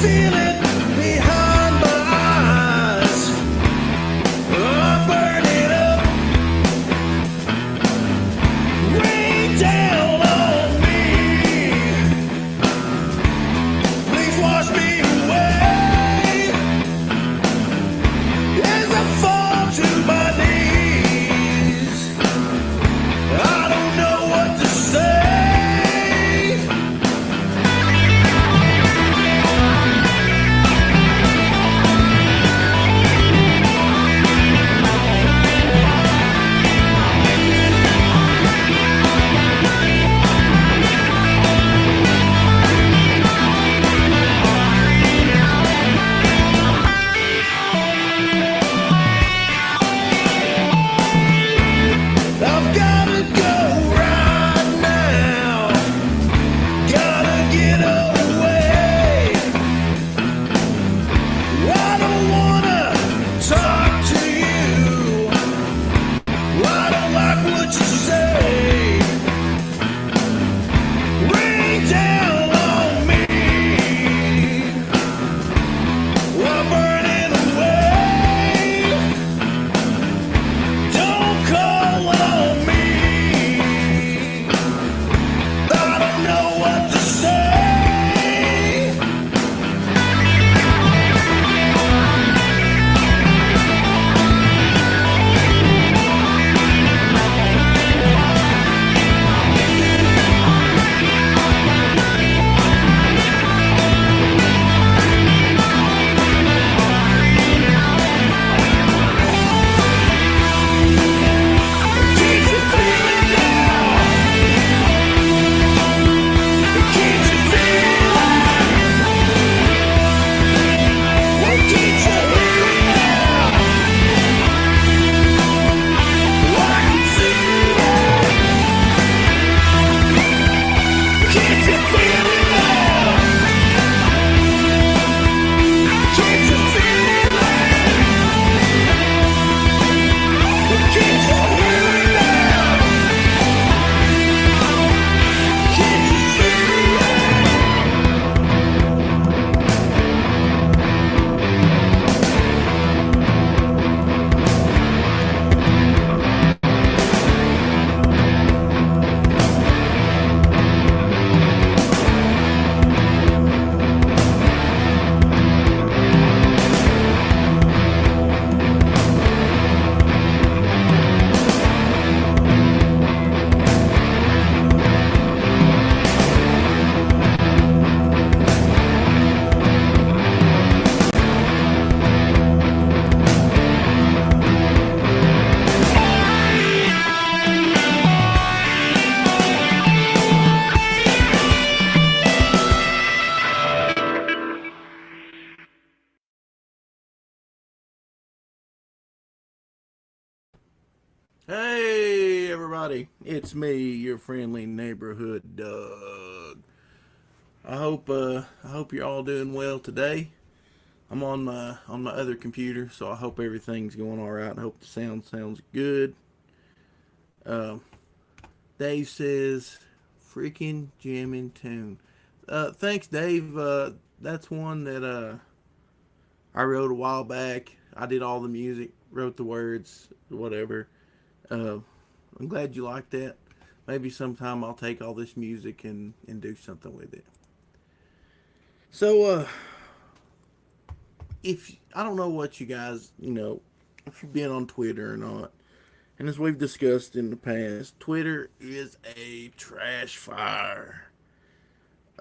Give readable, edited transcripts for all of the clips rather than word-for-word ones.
feel it behind my eyes. I'm burning up. Rain down on me. Please wash me away as I fall to my knees. I don't know what to say. I've gotta go right now. Gotta get away. I don't wanna talk to you. I don't like what you say. Rain down on me. I'm burning away. Don't call on me. I don't know what to say. Can't you feel it now? Can't you feel it? Well, can't you hear it now? I can see it. Can't you feel it now? Can't you feel it? Can't you hear it now? Can't you feel it? Hey everybody, it's me, your friendly neighborhood Doug. I hope you're all doing well today. I'm on my other computer, so I hope everything's going all right. I hope the sounds good. Uh, Dave says, "Freaking jamming tune." Thanks, Dave. That's one that I wrote a while back. I did all the music, wrote the words, whatever. Uh, I'm glad you like that. Maybe sometime I'll take all this music and do something with it. So, if I don't know what you guys, if you've been on Twitter or not, and as we've discussed in the past, Twitter is a trash fire.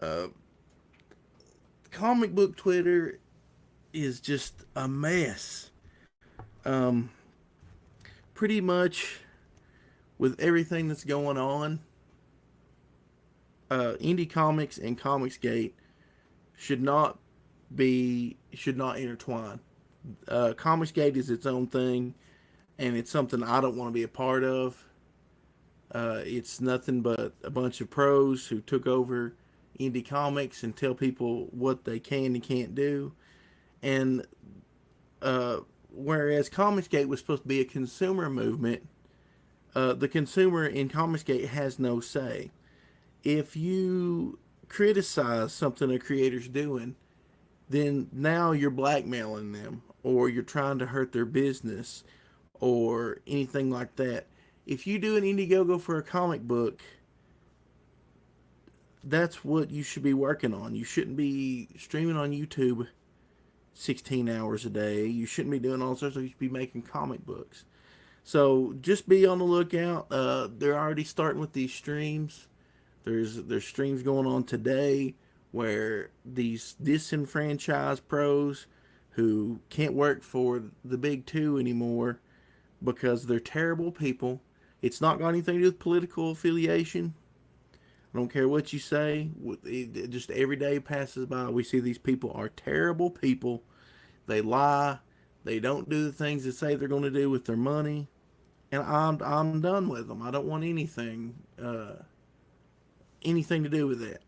Uh, Comic book Twitter is just a mess. Um, Pretty much with everything that's going on, indie comics and Comicsgate should not intertwine. Comicsgate is its own thing, and it's something I don't want to be a part of. It's nothing but a bunch of pros who took over indie comics and tell people what they can and can't do. And whereas Comicsgate was supposed to be a consumer movement, the consumer in Comicsgate has no say. If you criticize something a creator's doing, then now you're blackmailing them, or you're trying to hurt their business, or anything like that. If you do an Indiegogo for a comic book, that's what you should be working on. You shouldn't be streaming on YouTube 16 hours a day. You shouldn't be doing all sorts of. You should be making comic books. So just be on the lookout. They're already starting with these streams. There's streams going on today where these disenfranchised pros who can't work for the big two anymore because they're terrible people. It's not got anything to do with political affiliation. I don't care what you say. Just every day passes by, we see these people are terrible people. They lie. They don't do the things they say they're going to do with their money, and I'm done with them. I don't want anything to do with that.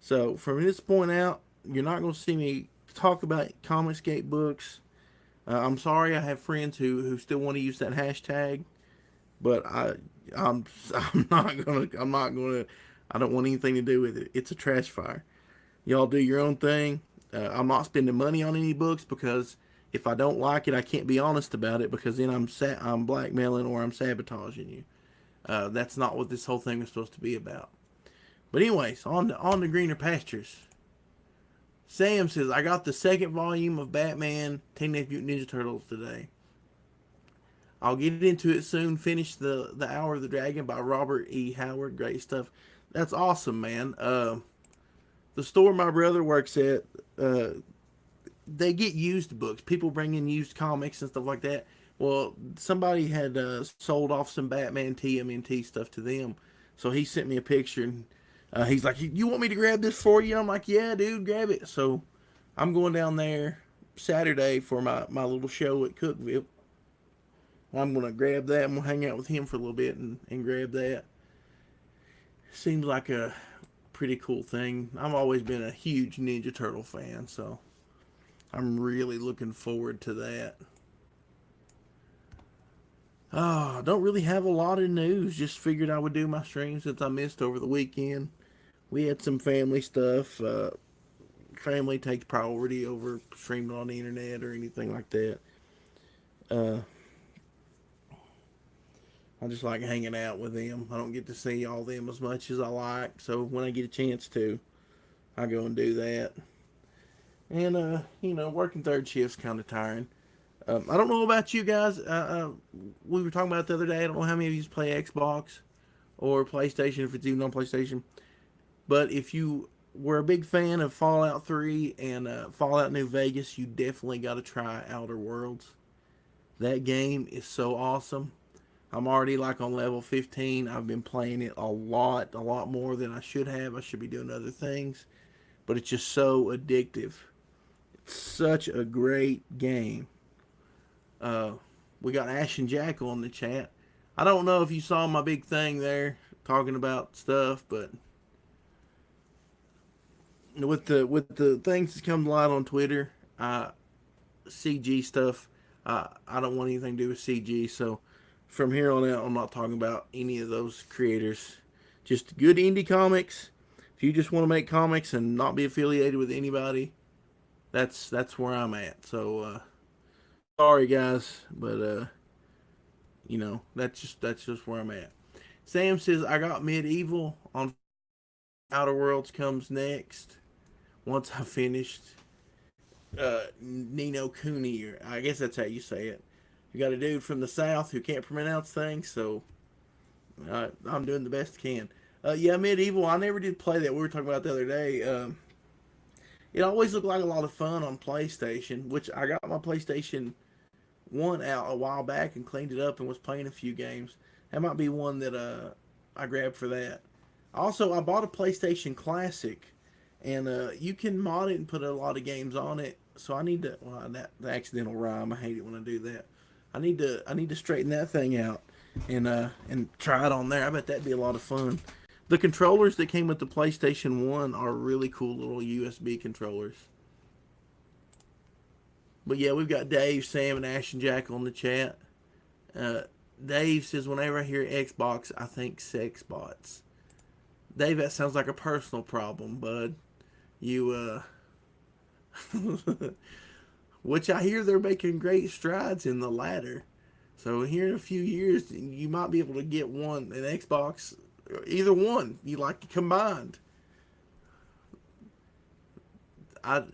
So from this point out, you're not going to see me talk about Comicsgate books. I'm sorry, I have friends who still want to use that hashtag, but I'm I'm not gonna. I don't want anything to do with it. It's a trash fire. Y'all do your own thing. I'm not spending money on any books because if I don't like it, I can't be honest about it because then I'm blackmailing or I'm sabotaging you. That's not what this whole thing was supposed to be about. But anyways, on to greener pastures. Sam says, I got the second volume of Batman Teenage Mutant Ninja Turtles today. I'll get into it soon. Finish the Hour of the Dragon by Robert E. Howard. Great stuff. That's awesome, man. The store my brother works at, they get used books. People bring in used comics and stuff like that. Well, somebody had sold off some Batman TMNT stuff to them. So he sent me a picture and he's like, you want me to grab this for you? I'm like, yeah, dude, grab it. So I'm going down there Saturday for my little show at Cookville. I'm going to grab that. I'm going to hang out with him for a little bit and grab that. Seems like a pretty cool thing. I've always been a huge Ninja Turtle fan, so I'm really looking forward to that. Oh, I don't really have a lot of news. Just figured I would do my stream since I missed over the weekend. We had some family stuff. Family takes priority over streaming on the internet or anything like that. Uh, I just like hanging out with them. I don't get to see all them as much as I like. So when I get a chance to, I go and do that. And, working third shift's kind of tiring. I don't know about you guys. We were talking about it the other day. I don't know how many of you play Xbox or PlayStation, if it's even on PlayStation. But if you were a big fan of Fallout 3 and Fallout New Vegas, you definitely got to try Outer Worlds. That game is so awesome. I'm already like on level 15. I've been playing it a lot more than I should have. I should be doing other things. But it's just so addictive. It's such a great game. We got Ash and Jackal in the chat. I don't know if you saw my big thing there talking about stuff, but with the things that come to light on Twitter, CG stuff, I don't want anything to do with CG. So from here on out, I'm not talking about any of those creators. Just good indie comics. If you just want to make comics and not be affiliated with anybody, that's where I'm at. So sorry guys, but that's just where I'm at. Sam says I got Medieval on Outer Worlds comes next. Once I finished Nino Cooney, or I guess that's how you say it. You got a dude from the South who can't pronounce things, so I'm doing the best I can. Yeah, Medieval, I never did play that. We were talking about the other day. It always looked like a lot of fun on PlayStation, which I got my PlayStation 1 out a while back and cleaned it up and was playing a few games. That might be one that I grabbed for that. Also, I bought a PlayStation Classic, and you can mod it and put a lot of games on it. So I need to, well, that the accidental rhyme. I hate it when I do that. I need to straighten that thing out and try it on there. I bet that'd be a lot of fun. The controllers that came with the PlayStation 1 are really cool little USB controllers. But yeah, we've got Dave, Sam, and Ash and Jack on the chat. Dave says, whenever I hear Xbox, I think sex bots. Dave, that sounds like a personal problem, bud. You, Which I hear they're making great strides in the latter. So here in a few years, you might be able to get one, an Xbox, either one you like combined. I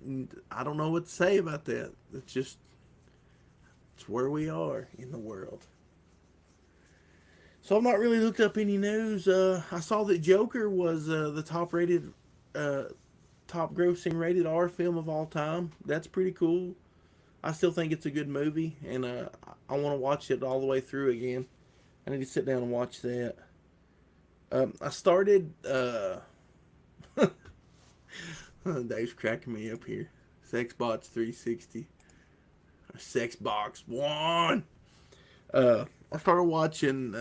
I don't know what to say about that. It's just it's where we are in the world. So I've not really looked up any news. I saw that Joker was the uh, top grossing rated R film of all time. That's pretty cool. I still think it's a good movie, and I want to watch it all the way through again. I need to sit down and watch that. I started. Dave's cracking me up here. Sexbots 360. Or Sexbox 1. I started watching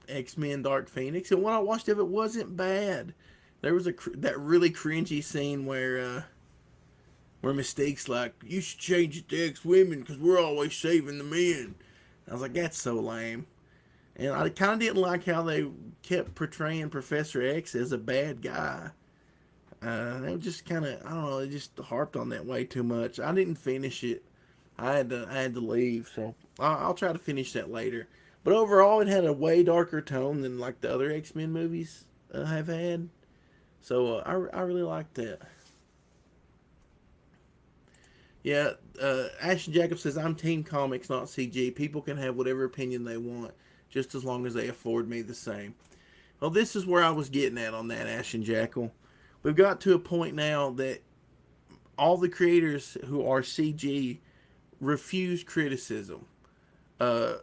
X-Men Dark Phoenix, and what I watched of it wasn't bad. There was that really cringy scene where Mystique's like, "You should change it to X-Women because we're always saving the men." I was like, that's so lame. And I kind of didn't like how they kept portraying Professor X as a bad guy. They just kind of, I don't know, they just harped on that way too much. I didn't finish it. I had to leave, so I'll try to finish that later. But overall, it had a way darker tone than like the other X-Men movies have had. So I really liked that. Yeah, Ashton Jacobs says, I'm Team Comics, not CG. People can have whatever opinion they want, just as long as they afford me the same. Well, this is where I was getting at on that, Ashton Jackal. We've got to a point now that all the creators who are CG refuse criticism. Uh,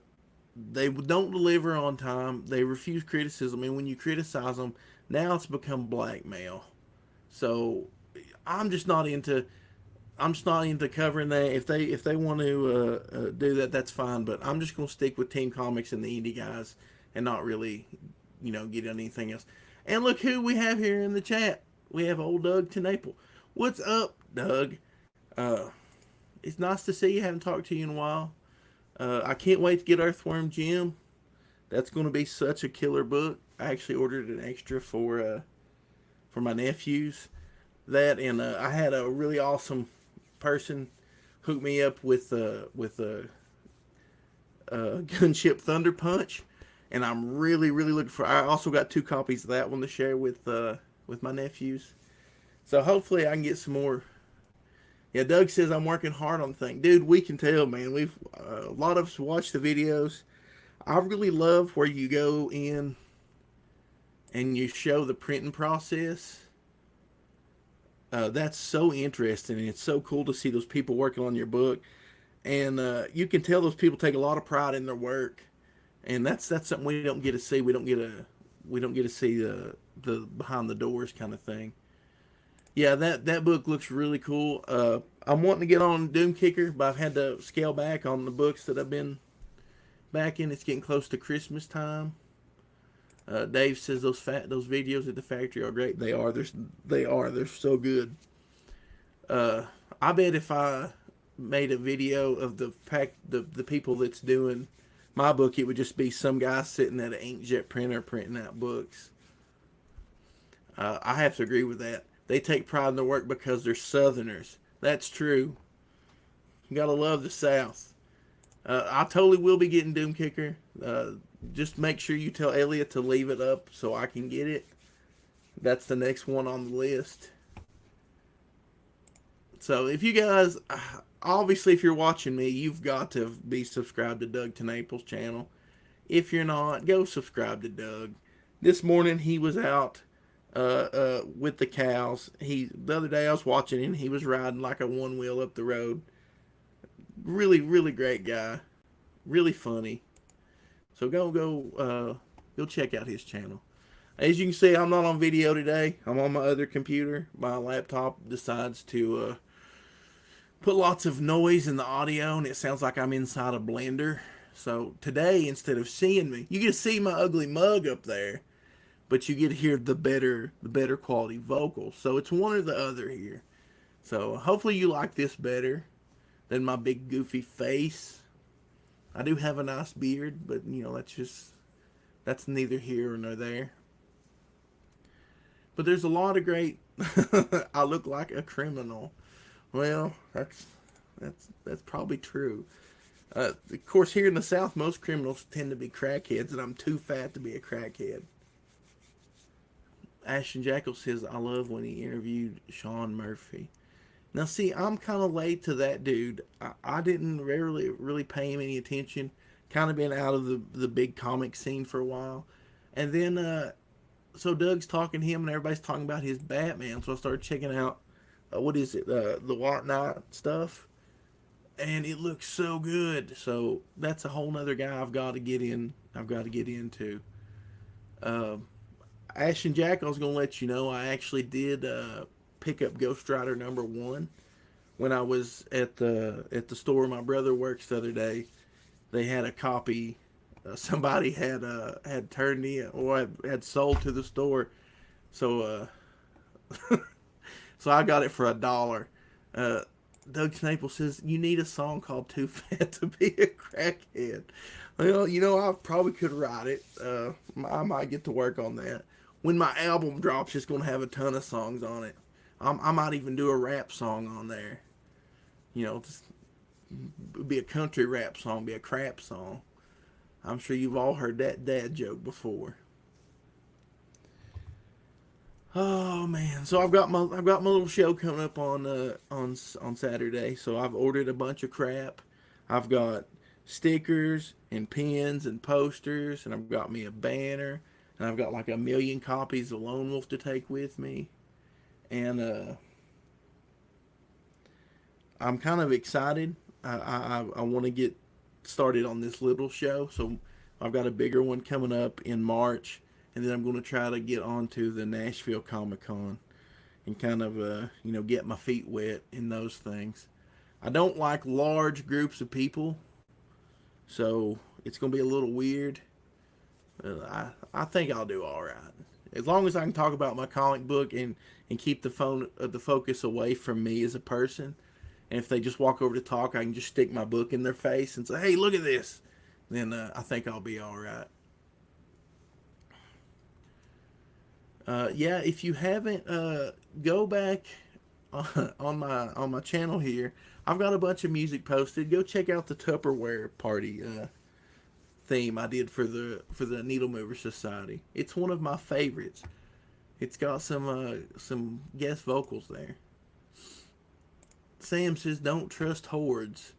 they don't deliver on time. They refuse criticism, and when you criticize them, now it's become blackmail. So I'm just not into I'm just not into covering that. If they want to do that, that's fine. But I'm just gonna stick with Team Comics and the indie guys, and not really, get on anything else. And look who we have here in the chat. We have old Doug to Naples. What's up, Doug? Uh, it's nice to see you. Haven't talked to you in a while. I can't wait to get Earthworm Jim. That's going to be such a killer book. I actually ordered an extra for my nephews. That and I had a really awesome person hook me up with a Gunship Thunder Punch, and I'm really looking for. I also got 2 copies of that one to share with my nephews. So hopefully I can get some more. Yeah, Doug says I'm working hard on the thing, dude. We can tell, man. We've a lot of us watch the videos. I really love where you go in and you show the printing process. That's so interesting, and it's so cool to see those people working on your book. And you can tell those people take a lot of pride in their work, and that's something we don't get to see. We don't get to see the behind the doors kind of thing. Yeah, that book looks really cool. I'm wanting to get on Doom Kicker, but I've had to scale back on the books that I've been back in. It's getting close to Christmas time. Dave says those videos at the factory are great. They are. They're so good. I bet if I made a video of the people that's doing my book, it would just be some guy sitting at an inkjet printer printing out books. I have to agree with that. They take pride in their work because they're Southerners. That's true. You gotta love the South. I totally will be getting Doom Kicker. Just make sure you tell Elliot to leave it up so I can get it. That's the next one on the list. So if you guys, obviously if you're watching me, you've got to be subscribed to Doug to Naples channel. If you're not, go subscribe to Doug. This morning he was out with the cows. The other day I was watching him. He was riding like a one wheel up the road. Really great guy. Really funny. So go check out his channel. As you can see, I'm not on video today. I'm on my other computer. My laptop decides to put lots of noise in the audio, and it sounds like I'm inside a blender. So today, instead of seeing me, you get to see my ugly mug up there, but you get to hear the better quality vocals. So it's one or the other here. So hopefully you like this better than my big goofy face. I do have a nice beard, but that's neither here nor there. But there's a lot of great I look like a criminal. Well, that's probably true. Of course, here in the South, most criminals tend to be crackheads, and I'm too fat to be a crackhead. Ashton Jackal says, I love when he interviewed Sean Murphy. Now, see, I'm kind of late to that dude. I didn't really pay him any attention. Kind of been out of the big comic scene for a while. And then, so Doug's talking to him, and everybody's talking about his Batman. So I started checking out, what is it, the Whatnot stuff. And it looks so good. So that's a whole nother guy I've got to get in. I've got to get into. Um, Ashton Jack, I was gonna let you know I actually did pick up Ghost Rider _1 when I was at the store my brother works the other day. They had a copy. Somebody had turned in or had sold to the store, so so I got it for $1. Uh, Doug Snaple says you need a song called "Too Fat to Be a Crackhead." Well, I probably could write it. I might get to work on that. When my album drops, it's gonna have a ton of songs on it. I might even do a rap song on there. Just be a country rap song, be a crap song. I'm sure you've all heard that dad joke before. Oh man, so I've got my little show coming up on Saturday. So I've ordered a bunch of crap. I've got stickers and pins and posters, and I've got me a banner, and I've got like 1,000,000 copies of Lone Wolf to take with me, and I'm kind of excited. I want to get started on this little show, so I've got a bigger one coming up in March, and then I'm going to try to get onto the Nashville Comic Con and kind of get my feet wet in those things. I don't like large groups of people, so it's going to be a little weird. I think I'll do all right as long as I can talk about my comic book and keep the focus away from me as a person. And if they just walk over to talk, I can just stick my book in their face and say, "Hey, look at this." Then I think I'll be all right. Yeah, if you haven't, go back on my channel here. I've got a bunch of music posted. Go check out the Tupperware party theme I did for the Needle Mover Society. It's one of my favorites. It's got some guest vocals there. Sam says, "Don't trust hordes."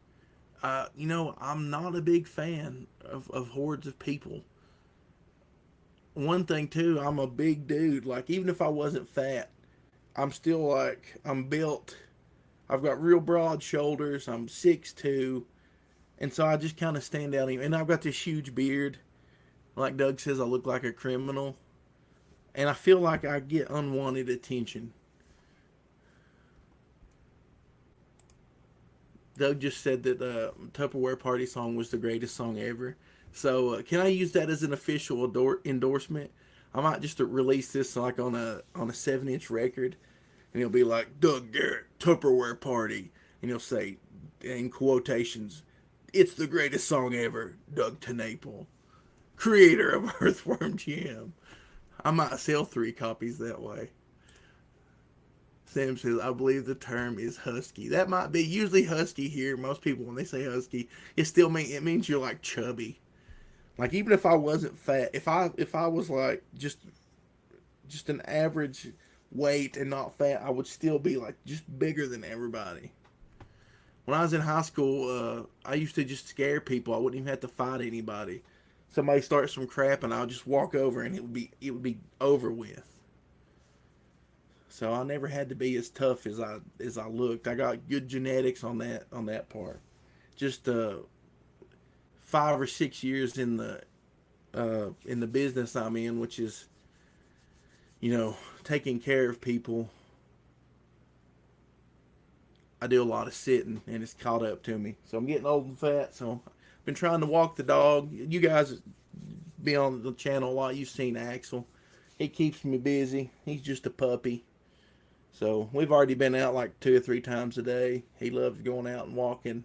I'm not a big fan of hordes of people. One thing too, I'm a big dude. Like even if I wasn't fat, I'm still like I'm built. I've got real broad shoulders. I'm 6'2", and so I just kind of stand out. And I've got this huge beard. Like Doug says, I look like a criminal, and I feel like I get unwanted attention. Doug just said that Tupperware Party song was the greatest song ever. So can I use that as an official endorsement? I might just release this like on a 7-inch record, and it'll be like Doug Garrett Tupperware Party, and he'll say in quotations, "It's the greatest song ever, Doug Tenaple, creator of Earthworm Jim." I might sell 3 copies that way. Sam says, "I believe the term is husky." That might be usually husky here. Most people, when they say husky, it means you're like chubby. Like even if I wasn't fat, if I was like just an average weight and not fat, I would still be like just bigger than everybody. When I was in high school, I used to just scare people. I wouldn't even have to fight anybody. Somebody starts some crap, and I'll just walk over, and it would be over with. So I never had to be as tough as I looked. I got good genetics on that part. Just 5 or 6 years in the business I'm in, which is taking care of people. I do a lot of sitting, and it's caught up to me. So I'm getting old and fat. So I've been trying to walk the dog. You guys be on the channel a lot. You've seen Axel. He keeps me busy. He's just a puppy. So we've already been out like 2 or 3 times a day. He loves going out and walking.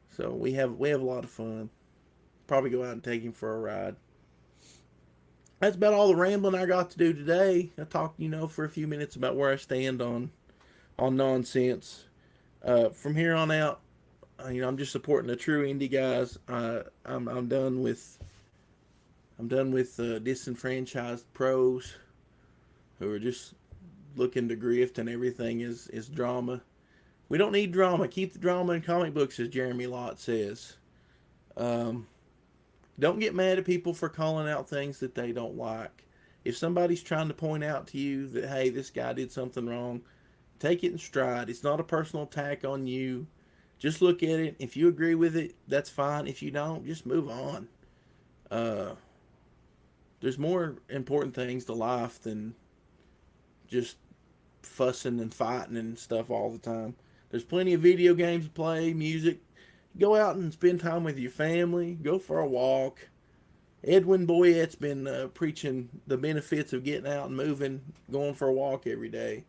So we have a lot of fun. Probably go out and take him for a ride. That's about all the rambling I got to do today. I talked, for a few minutes about where I stand on on nonsense. From here on out, I'm just supporting the true indie guys. I'm done with disenfranchised pros who are just looking to grift and everything is drama. We don't need drama. Keep the drama in comic books, as Jeremy Lott says. Um, don't get mad at people for calling out things that they don't like. If somebody's trying to point out to you that, hey, this guy did something wrong, take it in stride. It's not a personal attack on you. Just look at it. If you agree with it, that's fine. If you don't, just move on. Uh, there's more important things to life than just fussing and fighting and stuff all the time. There's plenty of video games to play, music. Go out and spend time with your family. Go for a walk. Edwin Boyette's been preaching the benefits of getting out and moving, going for a walk every day.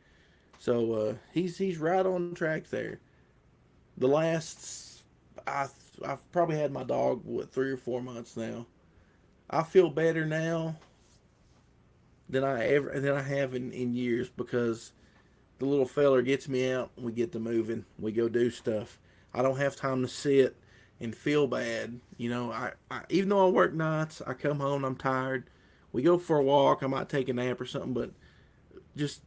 So he's right on track there. The last I've probably had my dog 3 or 4 months now. I feel better now than I have in years because the little feller gets me out and we get to moving. We go do stuff. I don't have time to sit and feel bad. I even though I work nights, I come home, I'm tired. We go for a walk. I might take a nap or something, but just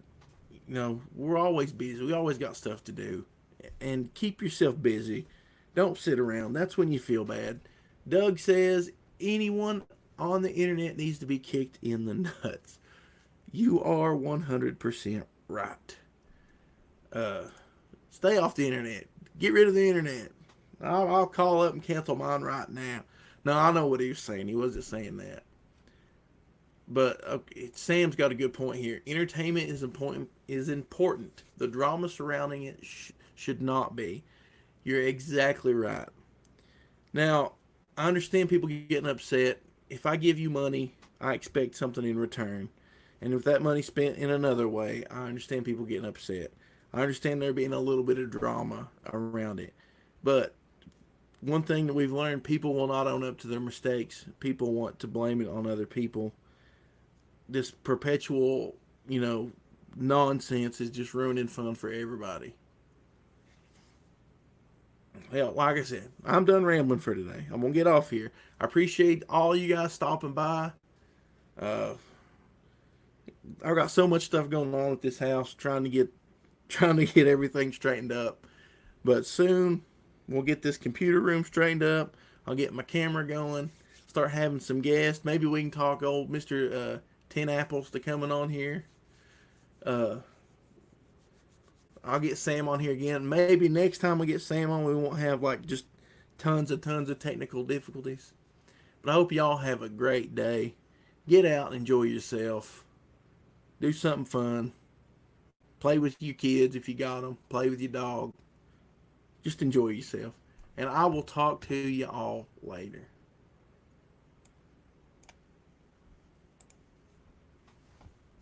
we're always busy. We always got stuff to do. And keep yourself busy. Don't sit around. That's when you feel bad. Doug says anyone on the internet needs to be kicked in the nuts. You are 100% right. Stay off the internet. Get rid of the internet. I'll call up and cancel mine right now. No, I know what he was saying. He wasn't saying that. But okay, Sam's got a good point here. Entertainment is important. The drama surrounding it should not be. You're exactly right. Now, I understand people getting upset. If I give you money, I expect something in return. And if that money's spent in another way, I understand people getting upset. I understand there being a little bit of drama around it. But one thing that we've learned, people will not own up to their mistakes. People want to blame it on other people. This perpetual, nonsense is just ruining fun for everybody. Hell, like I said, I'm done rambling for today. I'm gonna get off here. I appreciate all you guys stopping by. Uh, I've got so much stuff going on at this house, trying to get everything straightened up. But soon we'll get this computer room straightened up. I'll get my camera going. Start having some guests. Maybe we can talk old Mr. 10 Apples to coming on here. I'll get Sam on here again. Maybe next time we get Sam on, we won't have just tons of technical difficulties. But I hope y'all have a great day. Get out and enjoy yourself. Do something fun. Play with your kids if you got them. Play with your dog. Just enjoy yourself. And I will talk to you all later.